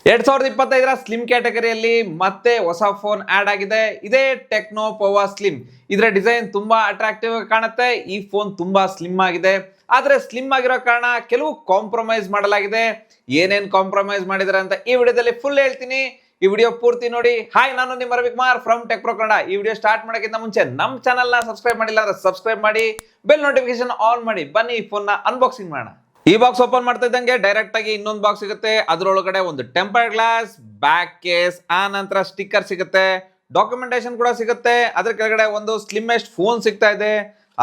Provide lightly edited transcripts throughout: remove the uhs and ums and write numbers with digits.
2025ರ slim ಕ್ಯಾಟಗರಿಯಲ್ಲಿ ಮತ್ತೆ ಹೊಸ phone add ಆಗಿದೆ. ಇದೇ ಟೆಕ್ನೋ ಪವರ್ ಸ್ಲಿಮ್. ಇದರ ಡಿಸೈನ್ ತುಂಬಾ ಅಟ್ರಾಕ್ಟಿವ್ ಆಗಿ ಕಾಣುತ್ತೆ. ಈ ಫೋನ್ ತುಂಬಾ ಸ್ಲಿಮ್ ಆಗಿದೆ. ಆದ್ರೆ ಸ್ಲಿಮ್ ಆಗಿರೋ ಕಾರಣ ಕೆಲವು ಕಾಂಪ್ರಮೈಸ್ ಮಾಡಲಾಗಿದೆ. ಏನೇನ್ ಕಾಂಪ್ರಮೈಸ್ ಮಾಡಿದಾರೆ ಅಂತ ಈ ವಿಡಿಯೋದಲ್ಲಿ ಫುಲ್ ಹೇಳ್ತೀನಿ. ಈ ವಿಡಿಯೋ ಪೂರ್ತಿ ನೋಡಿ. ಹಾಯ್, ನಾನು ನಿಮ್ಮ Ravikumar from tech pro Kannada. ಈ ವಿಡಿಯೋ ಸ್ಟಾರ್ಟ್ ಮಾಡೋಕ್ಕಿಂತ ಮುಂಚೆ ನಮ್ಮ ಚಾನಲ್ ನ ಸಬ್ಸ್ಕ್ರೈಬ್ ಮಾಡಿಲ್ಲ ಅಂದ್ರೆ ಸಬ್ಸ್ಕ್ರೈಬ್ ಮಾಡಿ, ಬೆಲ್ ನೋಟಿಫಿಕೇಶನ್ ಆನ್ ಮಾಡಿ. ಬನ್ನಿ ಈ ಫೋನ್ ನ ಅನ್ಬಾಕ್ಸಿಂಗ್ ಮಾಡೋಣ. ಈ ಬಾಕ್ಸ್ ಓಪನ್ ಮಾಡ್ತಾ ಇದ್ದಂಗೆ ಡೈರೆಕ್ಟ್ ಆಗಿ ಇನ್ನೊಂದು ಬಾಕ್ಸ್ ಸಿಗುತ್ತೆ. ಅದರೊಳಗಡೆ ಒಂದು ಟೆಂಪರ್ಡ್ ಗ್ಲಾಸ್, ಬ್ಯಾಕ್ ಕೇಸ್, ಆ ನಂತರ ಸ್ಟಿಕ್ಕರ್ ಸಿಗುತ್ತೆ, ಡಾಕ್ಯುಮೆಂಟೇಶನ್ ಕೂಡ ಸಿಗುತ್ತೆ. ಅದ್ರ ಕೆಳಗಡೆ ಒಂದು ಸ್ಲಿಮ್ಮೆಸ್ಟ್ ಫೋನ್ ಸಿಗ್ತಾ ಇದೆ.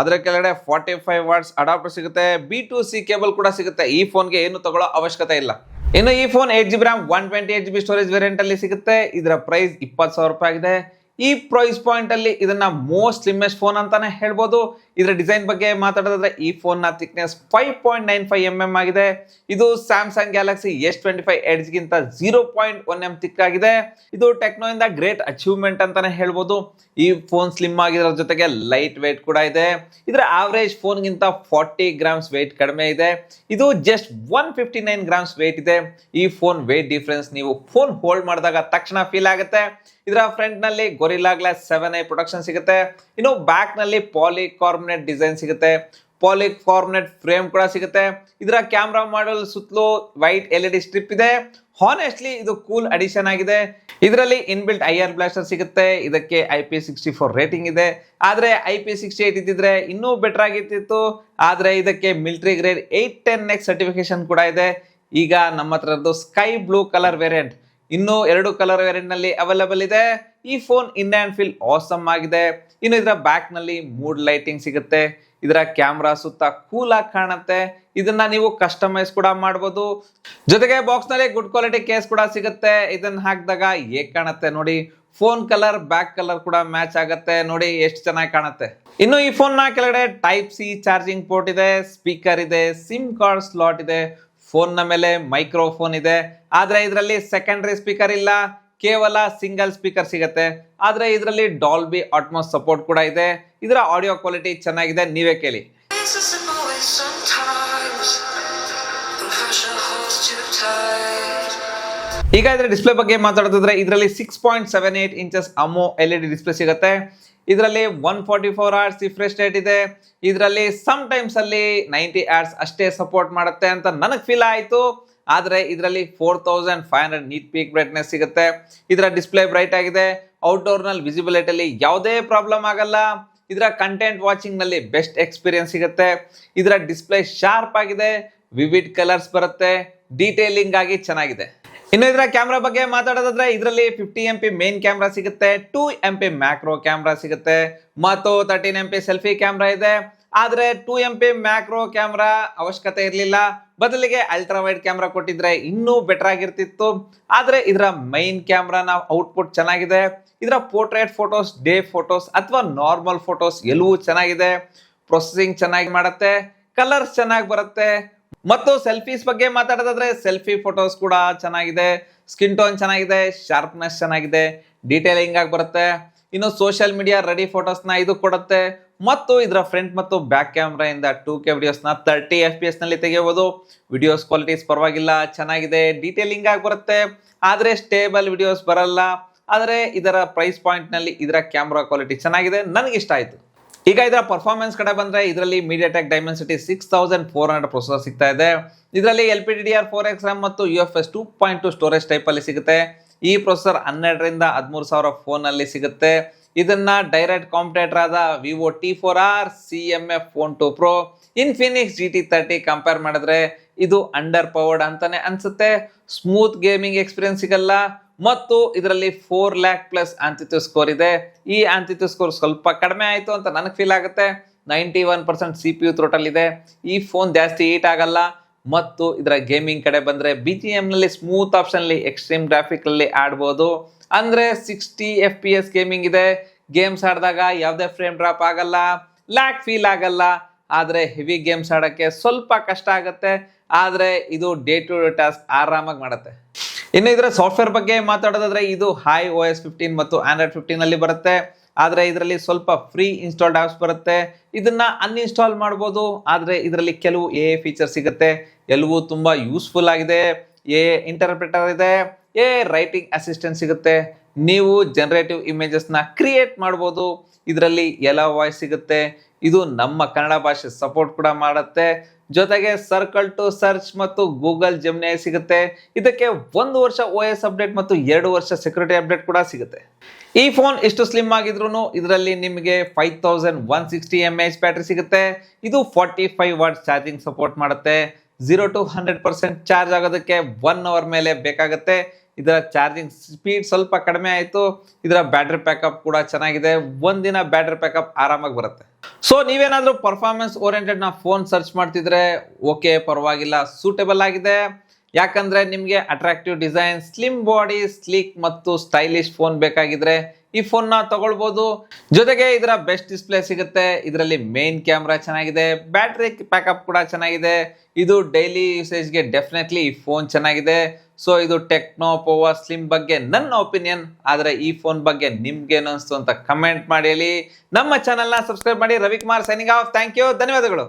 ಅದರ ಕೆಳಗಡೆ 45 ವಾಟ್ಸ್ ಅಡಾಪ್ಟರ್ ಸಿಗುತ್ತೆ. B2C ಕೇಬಲ್ ಕೂಡ ಸಿಗುತ್ತೆ. ಈ ಫೋನ್ಗೆ ಏನು ತಗೊಳ್ಳೋ ಅವಶ್ಯಕತೆ ಇಲ್ಲ. ಇನ್ನು ಈ phone 8GB RAM 128GB storage variant ಅಲ್ಲಿ ಸಿಗುತ್ತೆ. ಇದರ ಪ್ರೈಸ್ 20,000 ರೂಪಾಯಿ ಆಗಿದೆ. ಈ ಪ್ರೈಸ್ ಪಾಯಿಂಟ್ ಅಲ್ಲಿ ಇದನ್ನ ಮೋಸ್ಟ್ ಸ್ಲಿಮ್ಮೆಸ್ಟ್ ಫೋನ್ ಅಂತಾನೆ ಹೇಳ್ಬೋದು. ಇದರ ಡಿಸೈನ್ ಬಗ್ಗೆ ಮಾತಾಡೋದಾದ್ರೆ ಈ ಫೋನ್ ನ ಥಿಕ್ನೆಸ್ 5.95mm ಆಗಿದೆ. ಇದು ಸ್ಯಾಮ್ಸಂಗ್ ಗ್ಯಾಲಕ್ಸಿ S25 ಎಡ್ಜ್ ಗಿಂತ 0.1mm ಥಿಕ್ ಆಗಿದೆ. ಇದು ಟೆಕ್ನೋ ಇಂದ ಗ್ರೇಟ್ ಅಚೀವ್ಮೆಂಟ್ ಅಂತಾನೆ ಹೇಳ್ಬೋದು. ಈ ಫೋನ್ ಸ್ಲಿಮ್ ಆಗಿರೋ ಜೊತೆಗೆ ಲೈಟ್ ವೇಟ್ ಕೂಡ ಇದೆ. ಇದರ ಆವರೇಜ್ ಫೋನ್ ಗಿಂತ 40 ಗ್ರಾಮ್ಸ್ ವೇಟ್ ಕಡಿಮೆ ಇದೆ. ಇದು ಜಸ್ಟ್ 159 ಗ್ರಾಮ್ಸ್ ವೇಟ್ ಇದೆ. ಈ ಫೋನ್ ವೇಟ್ ಡಿಫರೆನ್ಸ್ ನೀವು ಫೋನ್ ಹೋಲ್ಡ್ ಮಾಡಿದಾಗ ತಕ್ಷಣ ಫೀಲ್ ಆಗುತ್ತೆ. ಇದರ ಫ್ರಂಟ್ ನಲ್ಲಿ ಗೊರಿಲ್ಲಾ ಗ್ಲಾಸ್ 7i ಪ್ರೊಟೆಕ್ಷನ್ ಸಿಗುತ್ತೆ. ಇನ್ನು ಬ್ಯಾಕ್ ನಲ್ಲಿ ಪಾಲಿಕಾರ್ಬನೇಟ್ ಡಿಸೈನ್ ಸಿಗುತ್ತೆ. ಪಾಲಿಕಾರ್ಬನೇಟ್ ಫ್ರೇಮ್ ಕೂಡ ಸಿಗುತ್ತೆ. ಇದರ ಕ್ಯಾಮ್ರಾ ಮಾಡೆಲ್ ಸುತ್ತಲೂ ವೈಟ್ LED ಸ್ಟ್ರಿಪ್ ಇದೆ. ಹಾನೆಸ್ಟ್ಲಿ ಇದು ಕೂಲ್ ಅಡಿಷನ್ ಆಗಿದೆ. ಇದರಲ್ಲಿ ಇನ್ಬಿಲ್ಟ್ IR ಬ್ಲಾಸ್ಟರ್ ಸಿಗುತ್ತೆ. ಇದಕ್ಕೆ IP64 ರೇಟಿಂಗ್ ಇದೆ. ಆದ್ರೆ IP68 ಇದ್ದಿದ್ರೆ ಇನ್ನೂ ಬೆಟರ್ ಆಗಿರ್ತಿತ್ತು. ಆದ್ರೆ ಇದಕ್ಕೆ ಮಿಲಿಟರಿ ಗ್ರೇಡ್ 810X ಸರ್ಟಿಫಿಕೇಶನ್ ಕೂಡ ಇದೆ. ಈಗ ನಮ್ಮ ಹತ್ರದ್ದು ಸ್ಕೈ ಬ್ಲೂ ಕಲರ್ ವೇರಿಯಂಟ್ ಇನ್ನು 2 ಕಲರ್ ವೇರಿಯಂಟ್ ನಲ್ಲಿ ಅವೈಲೇಬಲ್ ಇದೆ. ಈ phone in and feel awesome ಆಗಿದೆ. ಇನ್ನು ಇದರ ಬ್ಯಾಕ್ ನಲ್ಲಿ ಮೂಡ್ ಲೈಟಿಂಗ್ ಸಿಗುತ್ತೆ. ಇದರ ಕ್ಯಾಮ್ರಾ ಸುತ್ತ ಕೂಲ್ ಆಗಿ ಕಾಣುತ್ತೆ. ಇದನ್ನ ನೀವು ಕಸ್ಟಮೈಸ್ ಕೂಡ ಮಾಡಬಹುದು. ಜೊತೆಗೆ ಬಾಕ್ಸ್ ನಲ್ಲಿ ಗುಡ್ ಕ್ವಾಲಿಟಿ ಕೇಸ್ ಕೂಡ ಸಿಗುತ್ತೆ. ಇದನ್ನ ಹಾಕಿದಾಗ ಹೇಗ್ ಕಾಣುತ್ತೆ ನೋಡಿ. ಫೋನ್ ಕಲರ್ ಬ್ಯಾಕ್ ಕಲರ್ ಕೂಡ ಮ್ಯಾಚ್ ಆಗುತ್ತೆ. ನೋಡಿ ಎಷ್ಟು ಚೆನ್ನಾಗಿ ಕಾಣುತ್ತೆ. ಇನ್ನು ಈ ಫೋನ್ ನ ಕೆಳಗಡೆ Type-C ಚಾರ್ಜಿಂಗ್ ಪೋರ್ಟ್ ಇದೆ, ಸ್ಪೀಕರ್ ಇದೆ, ಸಿಮ್ ಕಾರ್ಡ್ ಸ್ಲಾಟ್ ಇದೆ. ಫೋನ್ ನ ಮೇಲೆ ಮೈಕ್ರೋಫೋನ್ ಇದೆ. ಆದ್ರೆ ಇದರಲ್ಲಿ ಸೆಕೆಂಡರಿ ಸ್ಪೀಕರ್ ಇಲ್ಲ, ಕೇವಲ ಸಿಂಗಲ್ ಸ್ಪೀಕರ್ ಸಿಗುತ್ತೆ. ಆದ್ರೆ ಇದರಲ್ಲಿ ಡಾಲ್ಬಿ ಅಟ್ಮಾಸ್ ಸಪೋರ್ಟ್ ಕೂಡ ಇದೆ. ಇದರ ಆಡಿಯೋ ಕ್ವಾಲಿಟಿ ಚೆನ್ನಾಗಿದೆ, ನೀವೇ ಕೇಳಿ. ಈಗ ಇದರ ಡಿಸ್ಪ್ಲೇ ಬಗ್ಗೆ ಮಾತಾಡೋದಾದ್ರೆ ಇದರಲ್ಲಿ 6.78 ಇಂಚಸ್ ಅಮೋ LED ಡಿಸ್ಪ್ಲೇ ಸಿಗುತ್ತೆ. ಇದರಲ್ಲಿ 144 Hz ರಿಫ್ರೆಶ್ ರೇಟ್ ಇದೆ. ಇದರಲ್ಲಿ ಸಮ್ ಟೈಮ್ಸ್ ಅಲ್ಲಿ 90 Hz ಅಷ್ಟೇ ಸಪೋರ್ಟ್ ಮಾಡುತ್ತೆ ಅಂತ ನನಗೆ ಫೀಲ್ ಆಯಿತು. ಆದ್ರೆ ಇದರಲ್ಲಿ 4500 ನೀಟ್ ಪೀಕ್ ಬ್ರೈಟ್ನೆಸ್ ಸಿಗುತ್ತೆ. ಇದರ ಡಿಸ್ಪ್ಲೇ ಬ್ರೈಟ್ ಆಗಿದೆ. ಔಟ್ಡೋರ್ ನಲ್ಲಿ ವಿಸಿಬಿಲಿಟಿ ಅಲ್ಲಿ ಯಾವುದೇ ಪ್ರಾಬ್ಲಮ್ ಆಗಲ್ಲ. ಇದರ ಕಂಟೆಂಟ್ ವಾಚಿಂಗ್ ನಲ್ಲಿ ಬೆಸ್ಟ್ ಎಕ್ಸ್ಪೀರಿಯನ್ಸ್ ಸಿಗುತ್ತೆ. ಇದರ ಡಿಸ್ಪ್ಲೇ ಶಾರ್ಪ್ ಆಗಿದೆ, ವಿವಿಡ್ ಕಲರ್ಸ್ ಬರುತ್ತೆ, ಡೀಟೇಲಿಂಗ್ ಆಗಿ ಚೆನ್ನಾಗಿದೆ. ಇನ್ನು ಇದರ ಕ್ಯಾಮ್ರಾ ಬಗ್ಗೆ ಮಾತಾಡೋದಾದ್ರೆ ಇದರಲ್ಲಿ 50MP ಮೇನ್ ಕ್ಯಾಮ್ರಾ ಸಿಗುತ್ತೆ, 2MP ಮ್ಯಾಕ್ರೋ ಕ್ಯಾಮ್ರಾ ಸಿಗುತ್ತೆ ಮತ್ತು 13MP ಸೆಲ್ಫಿ ಕ್ಯಾಮ್ರಾ ಇದೆ. ಆದ್ರೆ 2MP ಮ್ಯಾಕ್ರೋ ಕ್ಯಾಮ್ರಾ ಅವಶ್ಯಕತೆ ಇರಲಿಲ್ಲ. ಬದಲಿಗೆ ಅಲ್ಟ್ರಾ ವೈಡ್ ಕ್ಯಾಮ್ರಾ ಕೊಟ್ಟಿದ್ರೆ ಇನ್ನೂ ಬೆಟರ್ ಆಗಿರ್ತಿತ್ತು. ಆದ್ರೆ ಇದರ ಮೈನ್ ಕ್ಯಾಮ್ರಾನ ಔಟ್ಪುಟ್ ಚೆನ್ನಾಗಿದೆ. ಇದರ ಪೋರ್ಟ್ರೇಟ್ ಫೋಟೋಸ್, ಡೇ ಫೋಟೋಸ್ ಅಥವಾ ನಾರ್ಮಲ್ ಫೋಟೋಸ್ ಎಲ್ಲವೂ ಚೆನ್ನಾಗಿದೆ. ಪ್ರೊಸೆಸಿಂಗ್ ಚೆನ್ನಾಗಿ ಮಾಡುತ್ತೆ, ಕಲರ್ಸ್ ಚೆನ್ನಾಗಿ ಬರುತ್ತೆ. ಮತ್ತು ಸೆಲ್ಫೀಸ್ ಬಗ್ಗೆ ಮಾತಾಡೋದಾದ್ರೆ ಸೆಲ್ಫಿ ಫೋಟೋಸ್ ಕೂಡ ಚೆನ್ನಾಗಿದೆ, ಸ್ಕಿನ್ ಟೋನ್ ಚೆನ್ನಾಗಿದೆ, ಶಾರ್ಪ್ನೆಸ್ ಚೆನ್ನಾಗಿದೆ, ಡೀಟೇಲಿಂಗ್ ಆಗಿ ಬರುತ್ತೆ. ಇನ್ನು ಸೋಷಿಯಲ್ ಮೀಡಿಯಾ ರೆಡಿ ಫೋಟೋಸ್ನ ಇದು ಕೊಡುತ್ತೆ. ಮತ್ತು ಇದರ ಫ್ರಂಟ್ ಮತ್ತು ಬ್ಯಾಕ್ ಕ್ಯಾಮ್ರಾ ಇಂದ 2K ವಿಡಿಯೋಸ್ನ 30 FPS ನಲ್ಲಿ ತೆಗೆಯಬಹುದು. ವಿಡಿಯೋಸ್ ಕ್ವಾಲಿಟೀಸ್ ಪರವಾಗಿಲ್ಲ, ಚೆನ್ನಾಗಿದೆ, ಡೀಟೇಲಿಂಗ್ ಆಗಿ ಬರುತ್ತೆ. ಆದ್ರೆ ಸ್ಟೇಬಲ್ ವಿಡಿಯೋಸ್ ಬರಲ್ಲ. ಆದ್ರೆ ಇದರ ಪ್ರೈಸ್ ಪಾಯಿಂಟ್ ನಲ್ಲಿ ಇದರ ಕ್ಯಾಮ್ರಾ ಕ್ವಾಲಿಟಿ ಚೆನ್ನಾಗಿದೆ, ನನಗೆ ಇಷ್ಟ ಆಯ್ತು. ಈಗ ಇದರ ಪರ್ಫಾರ್ಮೆನ್ಸ್ ಕಡೆ ಬಂದ್ರೆ ಇದರಲ್ಲಿ MediaTek Dimensity 6400 ಪ್ರೊಸೆಸರ್ ಸಿಗ್ತಾ ಇದೆ. ಇದರಲ್ಲಿ LPDDR4X RAM ಮತ್ತು UFS 2.2 ಸ್ಟೋರೇಜ್ ಟೈಪ್ ಅಲ್ಲಿ ಸಿಗುತ್ತೆ. ಈ ಪ್ರೊಸೆಸರ್ 12 ರಿಂದ 13,000 ಫೋನ್ ಅಲ್ಲಿ ಸಿಗುತ್ತೆ. ಇದನ್ನ ಡೈರೆಕ್ಟ್ ಕಾಂಪಿಟೇಟರ್ ಆದ Vivo T4R, CMF Phone 2 Pro, Infinix GT30 compare ಮಾಡಿದ್ರೆ ಇದು ಅಂಡರ್ ಪವರ್ಡ್ ಅಂತಾನೆ ಅನ್ಸುತ್ತೆ. ಸ್ಮೂತ್ ಗೇಮಿಂಗ್ ಎಕ್ಸ್ಪೀರಿಯನ್ಸ್ ಸಿಗಲ್ಲ. ಮತ್ತು ಇದರಲ್ಲಿ 4 lakh ಪ್ಲಸ್ ಆಂತಿತ್ಯು ಸ್ಕೋರ್ ಇದೆ. ಈ ಆಂತಿತ್ಯು ಸ್ಕೋರ್ ಸ್ವಲ್ಪ ಕಡಿಮೆ ಆಯಿತು ಅಂತ ನನಗೆ ಫೀಲ್ ಆಗುತ್ತೆ. 91% CPU ಥ್ರೋಟಲ್ ಇದೆ. ಈ ಫೋನ್ ಜಾಸ್ತಿ ಹೀಟ್ ಆಗಲ್ಲ. ಮತ್ತು ಇದರ ಗೇಮಿಂಗ್ ಕಡೆ ಬಂದ್ರೆ BGM ನಲ್ಲಿ ಸ್ಮೂತ್ ಆಪ್ಷನ್ ಅಲ್ಲಿ ಎಕ್ಸ್ಟ್ರೀಮ್ ಗ್ರಾಫಿಕ್ ಅಲ್ಲಿ ಆಡ್ಬೋದು. ಅಂದ್ರೆ 60 FPS ಗೇಮಿಂಗ್ ಇದೆ. ಗೇಮ್ಸ್ ಆಡಿದಾಗ ಯಾವುದೇ ಫ್ರೇಮ್ ಡ್ರಾಪ್ ಆಗಲ್ಲ, ಲ್ಯಾಗ್ ಫೀಲ್ ಆಗಲ್ಲ. ಆದ್ರೆ ಹೆವಿ ಗೇಮ್ಸ್ ಆಡೋಕ್ಕೆ ಸ್ವಲ್ಪ ಕಷ್ಟ ಆಗುತ್ತೆ. ಆದ್ರೆ ಇದು ಡೇ ಟು ಡೇ ಟಾಸ್ಕ್ ಆರಾಮಾಗಿ ಮಾಡುತ್ತೆ. ಇನ್ನು ಇದರ ಸಾಫ್ಟ್ವೇರ್ ಬಗ್ಗೆ ಮಾತಾಡೋದಾದ್ರೆ ಇದು iOS 15 ಮತ್ತು Android 15 ಅಲ್ಲಿ ಬರುತ್ತೆ. ಆದ್ರೆ ಇದರಲ್ಲಿ ಸ್ವಲ್ಪ ಫ್ರೀ ಇನ್ಸ್ಟಾಲ್ಡ್ ಆಪ್ಸ್ ಬರುತ್ತೆ. ಇದನ್ನ ಅನ್ಇನ್ಸ್ಟಾಲ್ ಮಾಡ್ಬೋದು. ಆದ್ರೆ ಇದರಲ್ಲಿ ಕೆಲವು AI ಫೀಚರ್ ಸಿಗುತ್ತೆ. ಎಲ್ಲವೂ ತುಂಬಾ ಯೂಸ್ಫುಲ್ ಆಗಿದೆ. AI ಇಂಟರ್ಪ್ರಿಟರ್ ಇದೆ, ರೈಟಿಂಗ್ ಅಸಿಸ್ಟೆಂಟ್ ಸಿಗುತ್ತೆ, ನೀವು ಜನರೇಟಿವ್ ಇಮೇಜಸ್ನ ಕ್ರಿಯೇಟ್ ಮಾಡ್ಬೋದು, ಇದರಲ್ಲಿ ಎಲ್ಲ ವಾಯ್ಸ್ ಸಿಗುತ್ತೆ, ಇದು ನಮ್ಮ ಕನ್ನಡ ಭಾಷೆ ಸಪೋರ್ಟ್ ಕೂಡ ಮಾಡುತ್ತೆ, ಜೊತೆಗೆ ಸರ್ಕಲ್ ಟು ಸರ್ಚ್ ಮತ್ತು ಗೂಗಲ್ ಜೆಮಿನಿ ಸಿಗುತ್ತೆ. ಇದಕ್ಕೆ 1 ವರ್ಷ OS ಅಪ್ಡೇಟ್ ಮತ್ತು 2 ವರ್ಷ ಸೆಕ್ಯೂರಿಟಿ ಅಪ್ಡೇಟ್ ಕೂಡ ಸಿಗುತ್ತೆ. ಈ ಫೋನ್ ಎಷ್ಟು ಸ್ಲಿಮ್ ಆಗಿದ್ರು ಇದರಲ್ಲಿ ನಿಮಗೆ 5160 mAh ಬ್ಯಾಟ್ರಿ ಸಿಗುತ್ತೆ. ಇದು 45 ವಾಟ್ ಚಾರ್ಜಿಂಗ್ ಸಪೋರ್ಟ್ ಮಾಡುತ್ತೆ. 0 to 100% ಚಾರ್ಜ್ ಆಗೋದಕ್ಕೆ 1 ಅವರ್ ಮೇಲೆ ಬೇಕಾಗುತ್ತೆ. ಇದರ ಚಾರ್ಜಿಂಗ್ ಸ್ಪೀಡ್ ಸ್ವಲ್ಪ ಕಡಿಮೆ ಆಯಿತು. ಇದರ ಬ್ಯಾಟ್ರಿ ಬ್ಯಾಕಪ್ ಕೂಡ ಚೆನ್ನಾಗಿದೆ, ಒಂದಿನ ಬ್ಯಾಟ್ರಿ ಬ್ಯಾಕಪ್ ಆರಾಮಾಗಿ ಬರುತ್ತೆ. ಸೊ ನೀವೇನಾದ್ರೂ ಪರ್ಫಾರ್ಮೆನ್ಸ್ ಓರಿಯೆಂಟೆಡ್ ಫೋನ್ ಸರ್ಚ್ ಮಾಡ್ತಿದ್ರೆ ಓಕೆ, ಪರವಾಗಿಲ್ಲ, ಸೂಟೇಬಲ್ ಆಗಿದೆ. ಯಾಕಂದ್ರೆ ನಿಮಗೆ attractive design, slim body, sleek ಮತ್ತು ಸ್ಟೈಲಿಶ್ ಫೋನ್ ಬೇಕಾಗಿದ್ರೆ ಈ ಫೋನ್ ನ ತಗೊಳ್ಬಹುದು. ಜೊತೆಗೆ ಇದರ ಬೆಸ್ಟ್ ಡಿಸ್ಪ್ಲೇ ಸಿಗುತ್ತೆ, ಇದರಲ್ಲಿ ಮೇನ್ ಕ್ಯಾಮ್ರಾ ಚೆನ್ನಾಗಿದೆ, ಬ್ಯಾಟ್ರಿ ಬ್ಯಾಕಪ್ ಕೂಡ ಚೆನ್ನಾಗಿದೆ. ಇದು ಡೈಲಿ ಯೂಸೇಜ್ಗೆ ಡೆಫಿನೆಟ್ಲಿ ಈ ಫೋನ್ ಚೆನ್ನಾಗಿದೆ. ಸೊ ಇದು ಟೆಕ್ನೋ ಪವರ್ ಸ್ಲಿಮ್ ಬಗ್ಗೆ ನನ್ನ ಒಪಿನಿಯನ್. ಆದರೆ ಈ ಫೋನ್ ಬಗ್ಗೆ ನಿಮ್ಗೇನು ಅನಿಸ್ತು ಅಂತ ಕಮೆಂಟ್ ಮಾಡಿ ಹೇಳಿ. ನಮ್ಮ ಚಾನಲ್ನ ಸಬ್ಸ್ಕ್ರೈಬ್ ಮಾಡಿ. Ravikumar signing off. Thank you, ಧನ್ಯವಾದಗಳು.